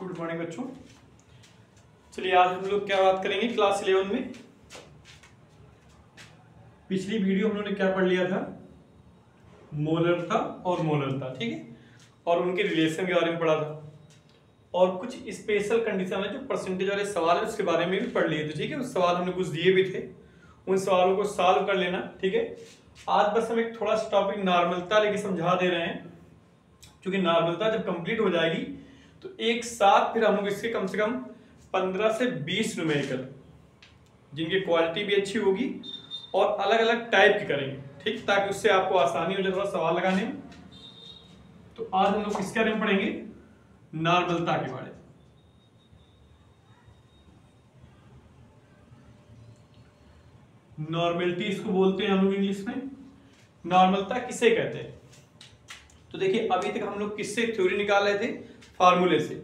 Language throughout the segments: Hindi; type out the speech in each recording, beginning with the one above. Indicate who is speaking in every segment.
Speaker 1: गुड मॉर्निंग बच्चों। चलिए आज हम लोग क्या बात करेंगे क्लास 11 में। पिछली वीडियो हम लोगों ने क्या पढ़ लिया था, मोलरता और मोलरता, ठीक है, और उनके रिलेशन के बारे में पढ़ा था और कुछ स्पेशल कंडीशन है जो परसेंटेज वाले सवाल है उसके बारे में भी पढ़ लिए थे, ठीक है। उस सवाल हमने कुछ दिए भी थे, उन सवालों को सॉल्व कर लेना, ठीक है। आज बस हम एक थोड़ा सा टॉपिक नॉर्मलता लेके समझा दे रहे हैं, क्योंकि नॉर्मलता जब कंप्लीट हो जाएगी तो एक साथ फिर हम लोग इसके कम से कम 15 से 20 न्यूमेरिकल जिनकी क्वालिटी भी अच्छी होगी और अलग अलग टाइप की करेंगे, ठीक, ताकि उससे आपको आसानी हो जाए थोड़ा सवाल लगाने में। तो आज हम लोग किसके बारे में पढ़ेंगे, नॉर्मलता के बारे में। नॉर्मलिटी इसको बोलते हैं हम लोग इंग्लिश में। नॉर्मलता किसे कहते हैं, तो देखिए अभी तक हम लोग किससे थ्योरी निकाल रहे थे, फार्मूले से।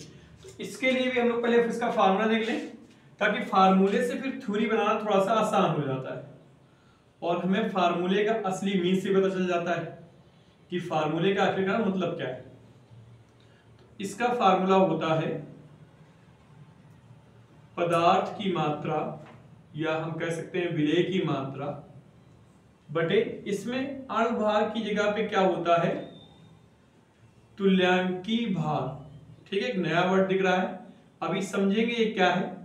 Speaker 1: तो इसके लिए भी हम लोग पहले इसका फार्मूला देख लें, ताकि फार्मूले से फिर थ्योरी बनाना थोड़ा सा आसान हो जाता है और हमें फार्मूले का असली मीन से पता चल जाता है कि फार्मूले का आखिरकार मतलब क्या है। तो इसका फार्मूला होता है पदार्थ की मात्रा, या हम कह सकते हैं विलेय की मात्रा बटे, इसमें अणुभार की जगह पे क्या होता है, तुल्यांकी भार, ठीक है। एक नया वर्ड दिख रहा है, अभी समझेंगे ये क्या है।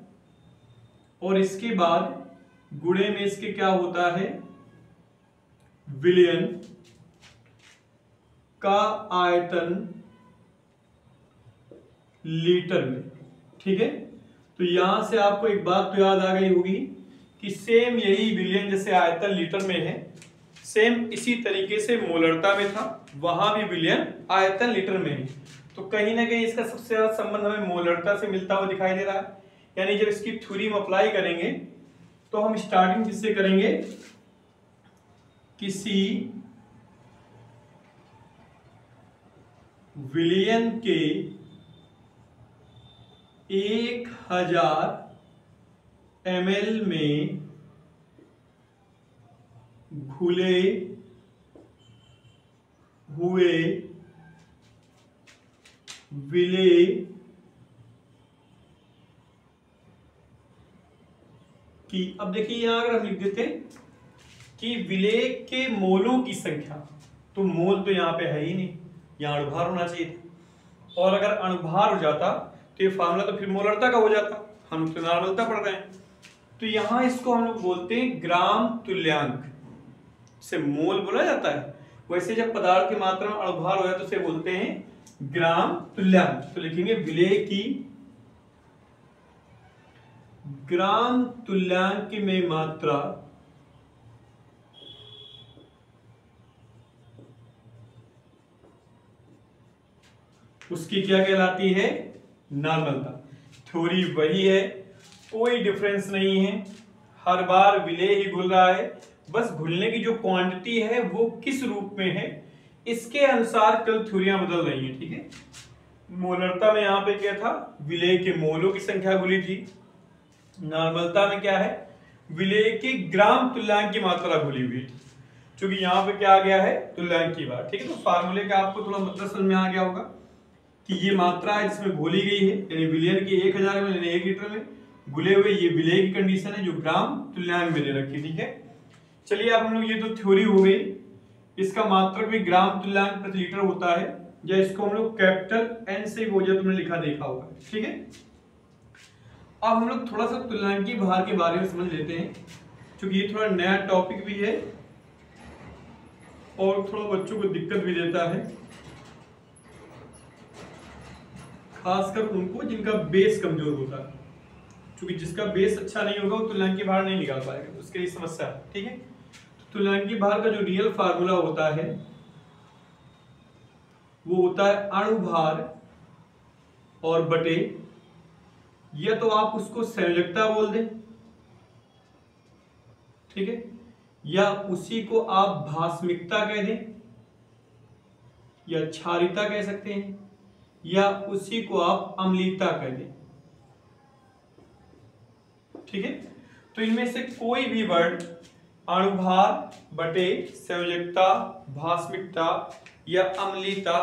Speaker 1: और इसके बाद गुणे में इसके क्या होता है, विलयन का आयतन लीटर में, ठीक है। तो यहां से आपको एक बात तो याद आ गई होगी कि सेम यही विलयन जैसे आयतन लीटर में है, सेम इसी तरीके से मोलरता में था, वहां भी विलयन आयतन लीटर में है। तो कहीं ना कहीं इसका सबसे ज्यादा संबंध हमें मोलरता से मिलता हुआ दिखाई दे रहा है। यानी जब इसकी थ्योरी में अप्लाई करेंगे तो हम स्टार्टिंग किससे करेंगे, किसी विलयन के 1000 ml में घुले हुए विलेय की, अब देखिए यहां अगर हम लिख देते कि विलेय के मोलों की संख्या, तो मोल तो यहां पे है ही नहीं, यहां अणुभार होना चाहिए था। और अगर अणुभार हो जाता तो ये फार्मूला तो फिर मोलरता का हो जाता, हम तो नॉर्मलता पढ़ रहे हैं। तो यहां इसको हम लोग बोलते हैं ग्राम तुल्यांक, से मोल बोला जाता है। वैसे जब पदार्थ की मात्रा में अणुभार हो जाए तो उसे बोलते हैं ग्राम तुल्यांक। तो लिखेंगे विलेय की ग्राम तुल्यांक में मात्रा उसकी क्या कहलाती है, नॉर्मलता। थ्योरी वही है, कोई डिफरेंस नहीं है, हर बार विलेय ही घुल रहा है, बस घुलने की जो क्वांटिटी है वो किस रूप में है इसके अनुसार कल थ्योरियां बदल रही हैं, ठीक है। मोलरता में यहां पे क्या था, विलेय के मोलों की संख्या घुली थी। नॉर्मलता में क्या है, विलेय के ग्राम तुल्यांक की मात्रा घुली हुई थी। क्योंकि यहाँ पे क्या आ गया है, तुल्यांक की बात, ठीक है। तो फार्मूले का आपको थोड़ा मतलब समझ में आ गया होगा कि ये मात्रा है जिसमें घोली गई है, यानी विलयन के 1000 में, यानी 1 लीटर में घुले हुए, ये विलेय की कंडीशन है जो ग्राम तुल्यांक में दे रखी, ठीक है। चलिए अब हम लोग, ये तो थ्योरी हो गई, इसका मात्रक भी ग्राम तुल्यांक प्रति लीटर होता है, या इसको हम लोग कैपिटल एन से बोझा तुमने लिखा देखा होगा, ठीक है। अब हम लोग थोड़ा सा तुल्यांकी भार के बारे में समझ लेते हैं, क्योंकि ये थोड़ा नया टॉपिक भी है और थोड़ा बच्चों को दिक्कत भी देता है, खासकर उनको जिनका बेस कमजोर होता है। क्योंकि जिसका बेस अच्छा नहीं होगा वो तुल्यांकी भार नहीं निकाल पाएगा, उसके लिए समस्या है, ठीक है। तो तुल्यांकी भार का जो रियल फार्मूला होता है वो होता है अणुभार और बटे, या तो आप उसको संयोजकता बोल दें, ठीक है, या उसी को आप भास्मिकता कह दें, या क्षारीयता कह सकते हैं, या उसी को आप अम्लीयता कह दें, ठीक है। तो इनमें से कोई भी वर्ड अणुभार बटे संयोजकता, भास्मिकता या अम्लीयता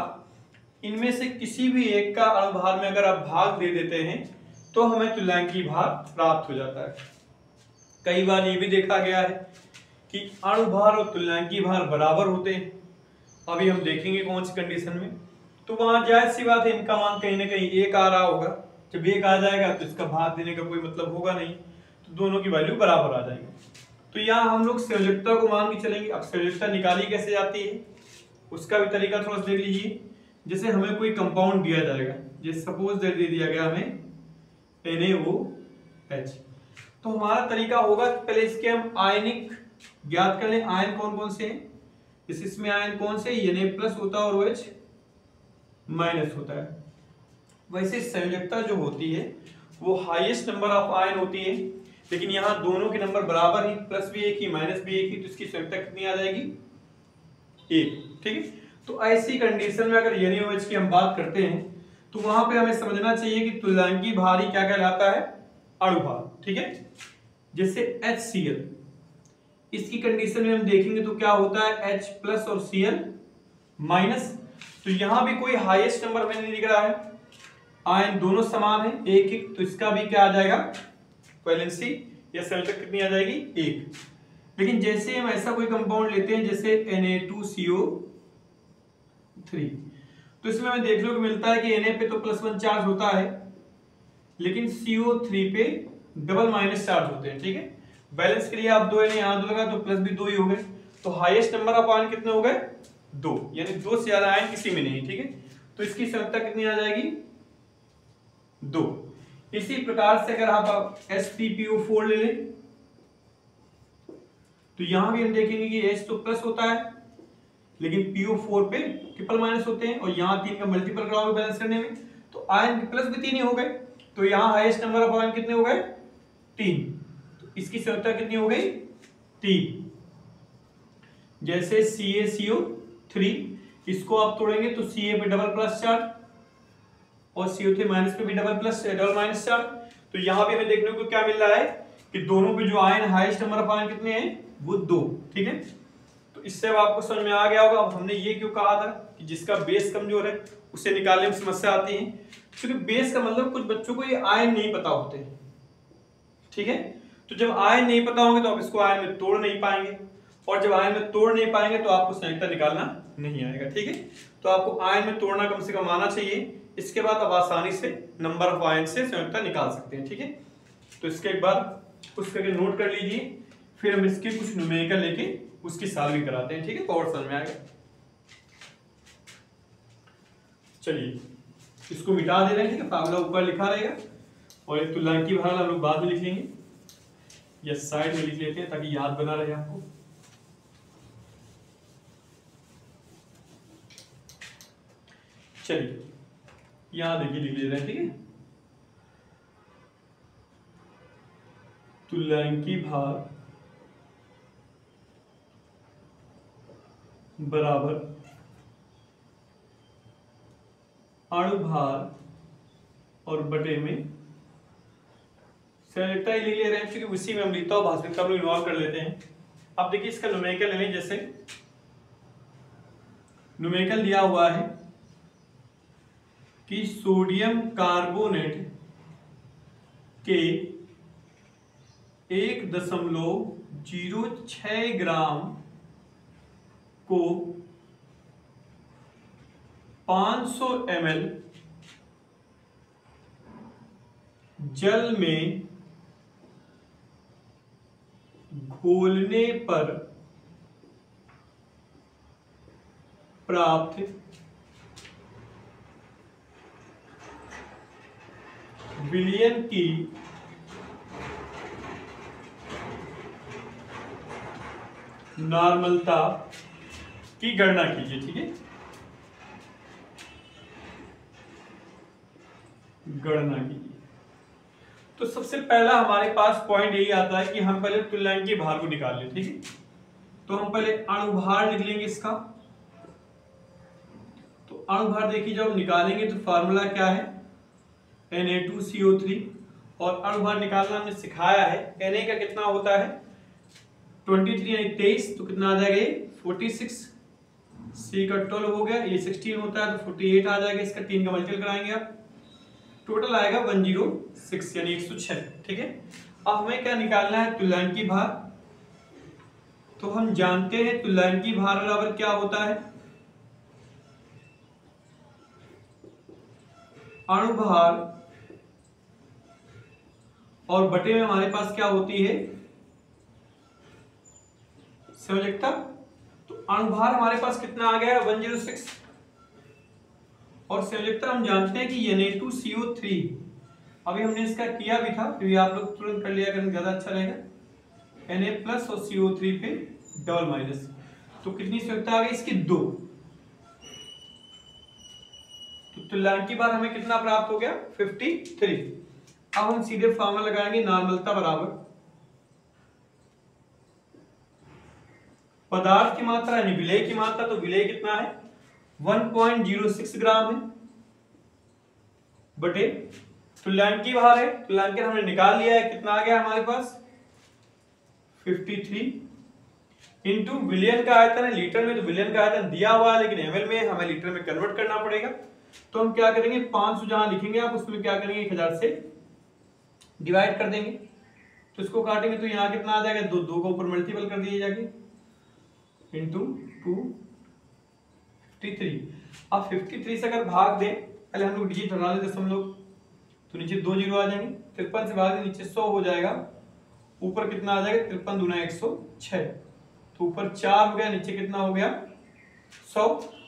Speaker 1: इनमें से किसी भी एक का अणुभार में अगर आप भाग दे देते हैं तो हमें तुल्यांकी भार प्राप्त हो जाता है। कई बार ये भी देखा गया है कि अणुभार और तुल्यांकी भार बराबर होते हैं। अभी हम देखेंगे कौन सी कंडीशन में। तो वहां जायज सी बात है, इनका मान कहीं ना कहीं एक आ रहा होगा। जब एक आ जाएगा तो इसका भाग देने का कोई मतलब होगा नहीं, तो दोनों की वैल्यू बराबर आ जाएगी। तो यहाँ हम लोग संयोजकता को मान के चलेंगे। अब संयोजकता निकाली कैसे जाती है उसका भी तरीका थोड़ा देख लीजिए। जैसे हमें कोई कंपाउंड दिया जाएगा, जैसे सपोज दे दिया गया हमें NaOH, तो हमारा तरीका होगा कि पहले इसके हम आयनिक ज्ञात कर लें। आयन कौन कौन से हैं, इसमें आयन कौन से, Na+ होता है और OH- होता है। वैसे संयोजकता जो होती है वो हाईएस्ट नंबर ऑफ आयन होती है, लेकिन यहाँ दोनों के नंबर बराबर ही, प्लस भी एक ही माइनस भी एक ही, तो इसकी संयोजकता कितनी आ जाएगी, 1। ठीक है। तो ऐसी कंडीशन में अगर NaOH की हम बात करते हैं तो वहां पे हमें समझना चाहिए कि तुल्यांकी भार ही क्या कहलाता है, अणुभार। ठीक है। जैसे HCl, इसकी कंडीशन में हम देखेंगे तो क्या होता है, H+ और Cl-। तो यहां भी कोई हाईएस्ट नंबर में नहीं दिख रहा है, आयन दोनों समान है, एक एक, तो इसका भी क्या आ जाएगा, वैलेंसी या संयोजकता कितनी आ जाएगी, 1। लेकिन जैसे हम ऐसा कोई कंपाउंड लेते हैं जैसे Na2CO3, तो इसमें हमें देखने को मिलता है कि Na पे तो +1 चार्ज होता है, लेकिन CO3 पे डबल- चार्ज होते हैं। ठीक है। बैलेंस के लिए आप 2 यहाँ 2 लगा तो प्लस भी 2 ही हो गए, तो हाईएस्ट नंबर ऑफ आयन कितने हो गए, 2, यानी 2 से ज्यादा आयन किसी में नहीं। ठीक है। तो इसकी संयोजकता कितनी आ जाएगी, 2। इसी प्रकार से अगर आप Sp(PO4) ले लें तो यहां भी हम देखेंगे कि H तो प्लस होता है, लेकिन PO4 पे ट्रिपल- होते हैं, और यहाँ 3 का मल्टीपल कराओगे बैलेंस करने में तो आयन प्लस भी 3 ही हो गए, तो यहाँ हाईएस्ट नंबर ऑफ आयन कितने हो गए, 3। तो इसकी संयोजकता कितनी हो गई, 3। जैसे CaCO3, इसको आप तोड़ेंगे तो Ca पे डबल+ चार्ज और CO3- पे भी डबल- चार्ज। तो यहां भी हमें देखने को क्या मिल रहा है कि दोनों पे जो ion highest number of ion कितने हैं, वो 2। ठीक है। तो इससे अब आपको समझ में आ गया होगा। अब हमने ये क्यों कहा था कि जिसका बेस कमजोर है उसे निकालने में समस्या आती है, क्योंकि बेस का मतलब कुछ बच्चों को ये आयन नहीं पता होते। ठीक है। तो जब आयन नहीं पता होंगे तो आप इसको आयन में तोड़ नहीं पाएंगे, और जब आयन में तोड़ नहीं पाएंगे तो आपको संयोजकता निकालना नहीं आएगा। ठीक है। तो आपको आयन में तोड़ना कम से कम आना चाहिए, इसके बाद आप आसानी से नंबर ऑफ आयन से संयोजकता निकाल सकते हैं। ठीक है। तो इसके एक बार कुछ करके नोट कर लीजिए, फिर हम इसके कुछ न्यूमेरिकल लेके उसकी सॉल्विंग कराते हैं। ठीक है। तो और समझ में आएगा। चलिए इसको मिटा दे रहे हैं, ठीक है, फार्मूला ऊपर लिखा रहेगा, और एक तुल्यांकी भार हम लोग बाद में लिख लेंगे, या साइड में लिख लेते हैं ताकि याद बना रहे आपको। चलिए यहां देखिए लिख ले रहे हैं। ठीक है। तुल्यांकी भार बराबर अणुभार और बटे में संयोजकता ही लिख ले रहे हैं, क्योंकि उसी में हम लिखता हूं भाषिकता हम इन्वॉल्व कर लेते हैं। अब देखिए इसका न्यूमेरिकल ले लें। जैसे न्यूमेरिकल दिया हुआ है कि सोडियम कार्बोनेट के 1.06 ग्राम को 500 ml जल में घोलने पर प्राप्त विलयन की नॉर्मलता की गणना कीजिए। ठीक है। गणना कीजिए। तो सबसे पहला हमारे पास पॉइंट यही आता है कि हम पहले तुल्यांकी भार को निकाल लें। ठीक है। तो हम पहले अणुभार लिख लेंगे इसका। तो अणुभार देखिए जब हम निकालेंगे तो फार्मूला क्या है, Na2CO3, और अणुभार निकालना हमने सिखाया है। Na का कितना होता है 23 यानी 23, तो कितना आ जाएगा 46, C का 12 हो गया, ये 16 होता है तो 48 आ जाएगा, इसका 3 का मल्टीपल कराएंगे आप, टोटल आएगा 106 यानी 106। ठीक है, अब हमें क्या निकालना है, तुल्यांकी भार। तो हम जानते हैं तुल्यांकी भार बराबर क्या होता है, अणुभार और बटे में हमारे पास क्या होती है, संयोजकता। तो अणुभार हमारे पास कितना आ गया है 106, और संयोजकता हम जानते हैं कि Na2CO3। अभी हमने इसका किया भी था, तो ये आप लोग तुरंत कर लिया करें, ज्यादा अच्छा रहेगा। Na प्लस और CO3 पे डबल माइनस, तो कितनी संयोजकता आ गई इसकी 2। तो तुल्यांकी भार हमें कितना प्राप्त हो गया 53। अब हम सीधे फॉर्मूला लगाएंगे, नॉर्मलता बराबर पदार्थ की मात्रा यानी विलेय की मात्रा। तो विलेय कितना है 1.06 ग्राम है, बटे तुल्यांकी भार है, तुल्यांकी हमने निकाल लिया है, कितना आ गया हमारे पास 53 इंटू विलियन का आयतन है लीटर में, तो विलियन का आयतन दिया हुआ है लेकिन एमएल में, हमें लीटर में कन्वर्ट करना पड़ेगा। तो हम क्या करेंगे 500 जहां लिखेंगे आप उसमें क्या करेंगे 1000 से डिवाइड कर देंगे, तो इसको काटेंगे तो यहाँ कितना आ जाएगा, दो को ऊपर मल्टीपल कर दिए जाके इंटू 253। अब 53 से अगर भाग दें, पहले हम लोग डिजिट हटा लेते दशमलव, तो नीचे 2 जीरो आ जाएंगे, 53 से भाग दें नीचे 100 हो जाएगा, ऊपर कितना आ जाएगा 53 दूना 106, तो ऊपर 4 हो गया, नीचे कितना हो गया 100।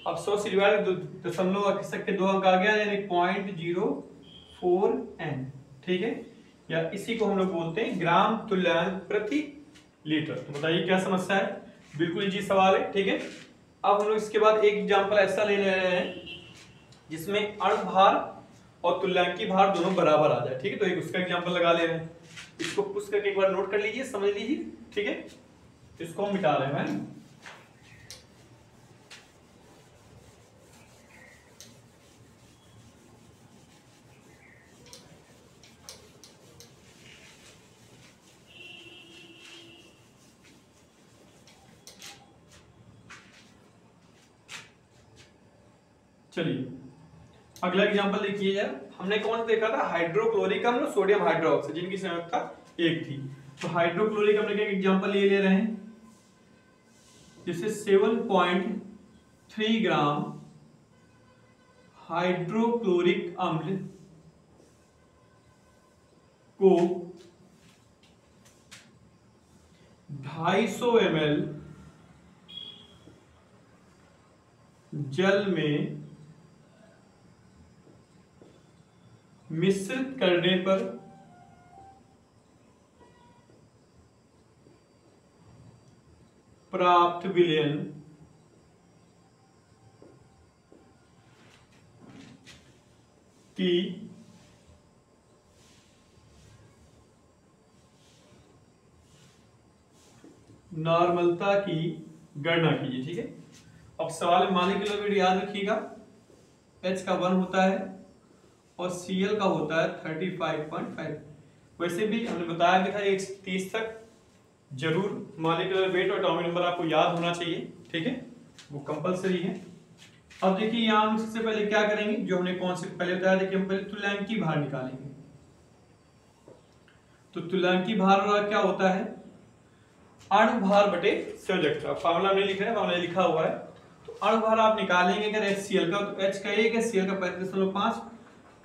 Speaker 1: अब 100 से डिवाइड दशमलव के 2 अंक आ गया यानी 0.04n। ठीक है, या इसी को हम लोग बोलते हैं ग्राम तुल्यांक प्रति लीटर। तो बताइए क्या समस्या है, बिल्कुल इजी सवाल है। ठीक है, अब हम लोग इसके बाद एक एग्जांपल ऐसा ले रहे हैं जिसमें अणुभार और तुल्यांकी भार दोनों बराबर आ जाए। ठीक है, तो एक उसका एग्जांपल लगा ले रहे हैं, इसको पुश करके एक बार नोट कर लीजिए, समझ लीजिए। ठीक है, इसको हम मिटा रहे हैं। चलिए अगला एग्जांपल देखिए यार, हमने कौन सा देखा था, हाइड्रोक्लोरिक अम्ल सोडियम हाइड्रोक्साइड, जिनकी संयोजकता 1 थी। तो हाइड्रोक्लोरिक अम्ल का एग्जांपल ये ले रहे हैं, जैसे 7.3 ग्राम हाइड्रोक्लोरिक अम्ल को 250 ml जल में मिश्रित करने पर प्राप्त विलयन की नॉर्मलता की गणना कीजिए। ठीक है, अब सवाल में माने किलोमीटर याद रखिएगा, H का 1 होता है और Cl का होता है 35.5। वैसे भी हमने बताया भी था 1 से 30 तक जरूर मॉलिक्यूलर वेट और एटॉमिक नंबर आपको याद होना चाहिए। ठीक है, वो कंपलसरी है। अब देखिए यहाँ हम सबसे पहले क्या करेंगे, जो हमने कॉन्सेप्ट पहले बताया, देखिए हम पहले तुल्यांकी भार निकालेंगे। तो तुल्यांकी भार क्या होता है, अणुभार बटे संयोजकता। फार्मूला हमने लिखा है, फार्मूला लिखा हुआ है। तो अणुभार आप निकालेंगे अगर HCl का, तो H का 1 है, Cl का 35.5,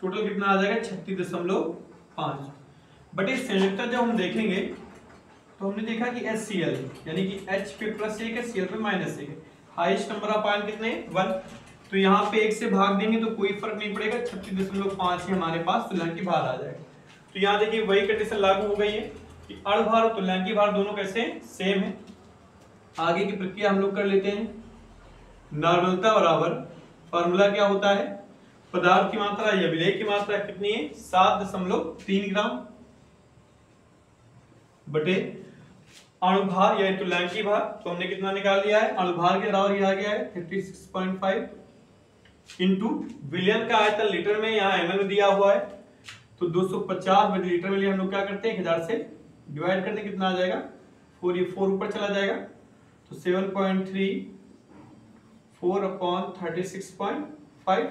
Speaker 1: टोटल कितना आ जाएगा 36.5 बटे संयोजकता। जब हम देखेंगे तो हमने देखा कि HCl यानी कि H पे +1 है, Cl पे -1 है, हाईएस्ट नंबर ऑफ आयन कितने 1, तो यहाँ पे 1 से भाग देंगे तो कोई फर्क नहीं पड़ेगा, 36.5 ही हमारे पास तुल्यांकी भार आ जाएगा। तो यहाँ देखिए वही कंडीशन लागू हो गई है कि अणुभार और तुल्यांकी भार दोनों कैसे सेम है। आगे की प्रक्रिया हम लोग कर लेते हैं। नॉर्मलता बराबर फार्मूला क्या होता है, पदार्थ की मात्रा या विलेय की मात्रा कितनी है 7.3 ग्राम बटे अणुभार या तुल्यांकी भार, तो हमने कितना निकाल लिया है, अणुभार के बराबर आ गया है 56.5 इंटू विलियन का आयतन लीटर में, यहाँ ml में दिया हुआ है, तो 250 बटे लीटर में लिए हम लोग क्या करते हैं 1000 से डिवाइड करते हैं, कितना आ जाएगा 4 ऊपर चला जाएगा, तो 7.3 4/36.5।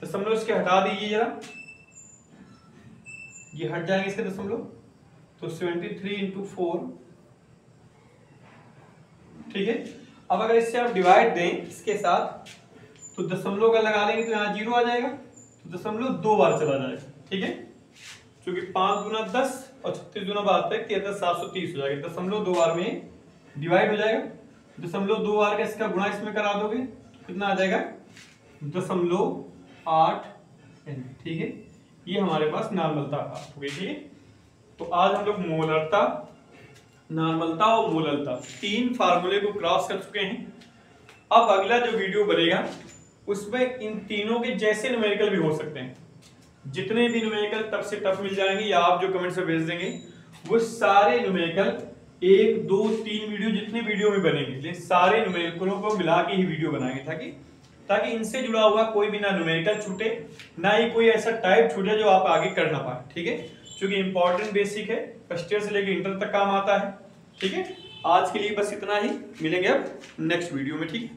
Speaker 1: दशमलव इसके हटा दीजिए जरा, ये हट जाएंगे इसके दशमलव, तो 73 × 4। ठीक है, अब अगर इससे आप डिवाइड दें इसके साथ तो दशमलव का लगा लेंगे तो यहाँ 0 आ जाएगा, तो दशमलव 2 बार चला जाएगा। ठीक है, क्योंकि 5 × 10 और 36 × 72 13 730 हो जाएगा, दशमलव 2 बार में डिवाइड हो जाएगा। दशमलव 2 बार का इसका गुणा इसमें करा दोगे तो कितना आ जाएगा, 0.8 N। ठीक है, ये हमारे पास नॉर्मलता प्राप्त हो गई। ठीक है, तो आज हम लोग मोलरता, नॉर्मलता और मोलरता तीन फार्मूले को क्रॉस कर चुके हैं। अब अगला जो वीडियो बनेगा उसमें इन तीनों के जैसे न्यूमेरिकल भी हो सकते हैं, जितने भी न्यूमेरिकल टफ से टफ मिल जाएंगे या आप जो कमेंट से भेज देंगे वो सारे न्यूमेरिकल 1 2 3 वीडियो जितने वीडियो में बनेंगे सारे न्यूमेरिकलों को मिला के ही वीडियो बनाएंगे, ताकि इनसे जुड़ा हुआ कोई भी ना न्यूमेरिकल छूटे, ना ही कोई ऐसा टाइप छूटे जो आप आगे कर ना पाए। ठीक है, क्योंकि इंपॉर्टेंट बेसिक है, फर्स्ट ईयर से लेकर इंटर तक काम आता है। ठीक है, आज के लिए बस इतना ही, मिलेंगे अब नेक्स्ट वीडियो में। ठीक है।